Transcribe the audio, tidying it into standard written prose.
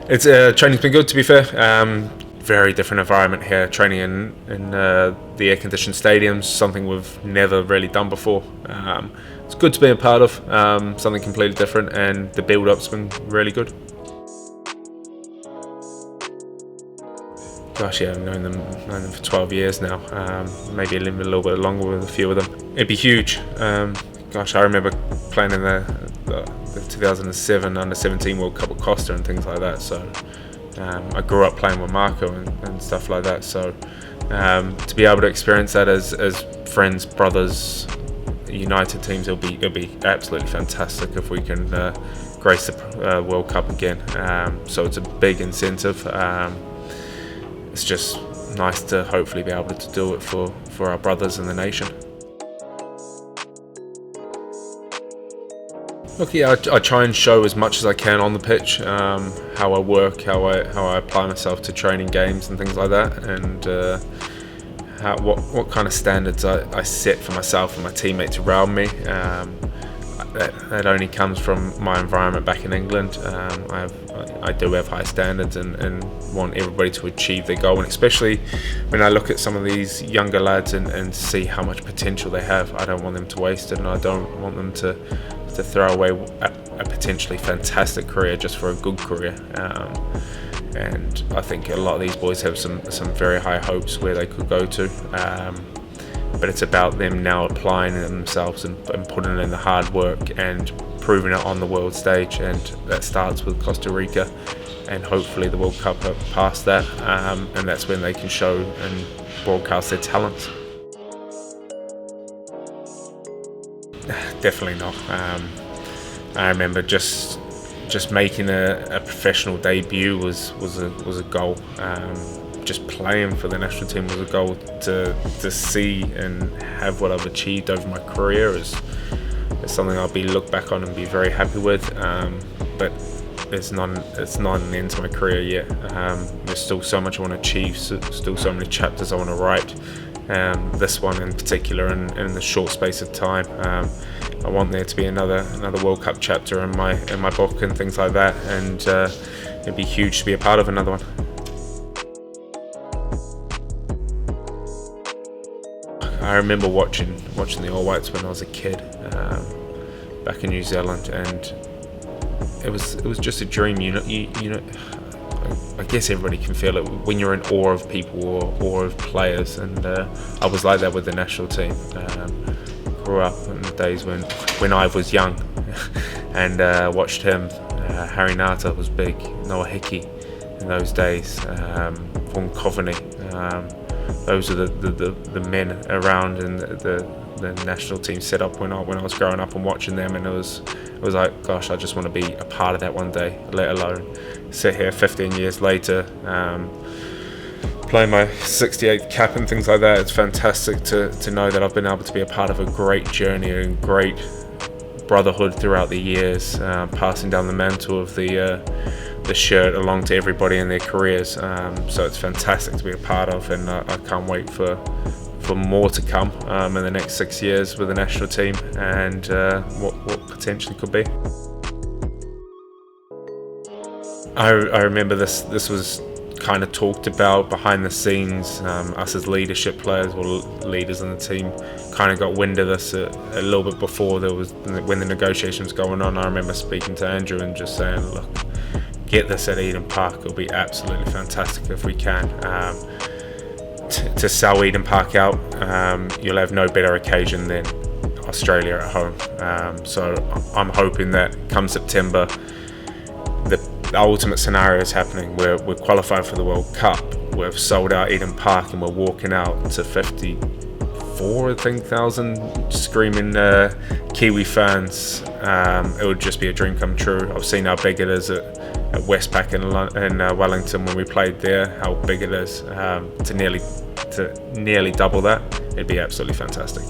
It's training's been good, to be fair. Very different environment here. Training in the air-conditioned stadiums, something we've never really done before. It's good to be a part of. Something completely different, and the build-up's been really good. Gosh, yeah, I've known them for 12 years now. Maybe a little bit longer with a few of them. It'd be huge. Gosh, I remember playing in the 2007 Under-17 World Cup with Costa and things like that. So I grew up playing with Marco and stuff like that. So to be able to experience that as friends, brothers, united teams, it'll be absolutely fantastic if we can grace the World Cup again. So it's a big incentive. It's just nice to hopefully be able to do it for our brothers in the nation. Look, yeah, I try and show as much as I can on the pitch, how I work, how I apply myself to training games and things like that, and what kind of standards I set for myself and my teammates around me. That only comes from my environment back in England. I do have high standards and want everybody to achieve their goal, and especially when I look at some of these younger lads and see how much potential they have, I don't want them to waste it, and I don't want them to throw away a potentially fantastic career just for a good career. And I think a lot of these boys have some very high hopes where they could go to. But it's about them now applying it themselves and putting in the hard work and proving it on the world stage, and that starts with Costa Rica and hopefully the World Cup past that, and that's when they can show and broadcast their talents. Definitely not. I remember just making a professional debut was a goal. Just playing for the national team was a goal. To see and have what I've achieved over my career is something I'll be look back on and be very happy with. But it's not an end to my career yet. There's still so much I want to achieve. Still so many chapters I want to write. This one in particular, in the short space of time. I want there to be another World Cup chapter in my book and things like that. And it'd be huge to be a part of another one. I remember watching the All Whites when I was a kid, back in New Zealand, and it was just a dream. You know, I guess everybody can feel it when you're in awe of people or awe of players, and I was like that with the national team. Grew up in the days when I was young, and watched him. Harry Nata was big, Noah Hickey in those days, Vaughan Coveney. Those are the men around in the national team set up when I was growing up and watching them, and it was like, gosh, I just want to be a part of that one day, let alone sit here 15 years later, playing my 68th cap and things like that. It's fantastic to know that I've been able to be a part of a great journey and great brotherhood throughout the years, passing down the mantle of the shirt along to everybody in their careers. So it's fantastic to be a part of, and I can't wait for more to come in the next 6 years with the national team, and what potentially could be. I remember this was kind of talked about behind the scenes. Us as leadership players or leaders in the team kind of got wind of this a little bit before when the negotiations going on. I remember speaking to Andrew and just saying, look, get this at Eden Park. It'll be absolutely fantastic if we can. To sell Eden Park out, you'll have no better occasion than Australia at home. So I'm hoping that come September, the ultimate scenario is happening where we're qualified for the World Cup. We've sold out Eden Park and we're walking out to 54,000 screaming Kiwi fans. It would just be a dream come true. I've seen how big it is at Westpac in Wellington when we played there, how big it is. To nearly double that, it'd be absolutely fantastic.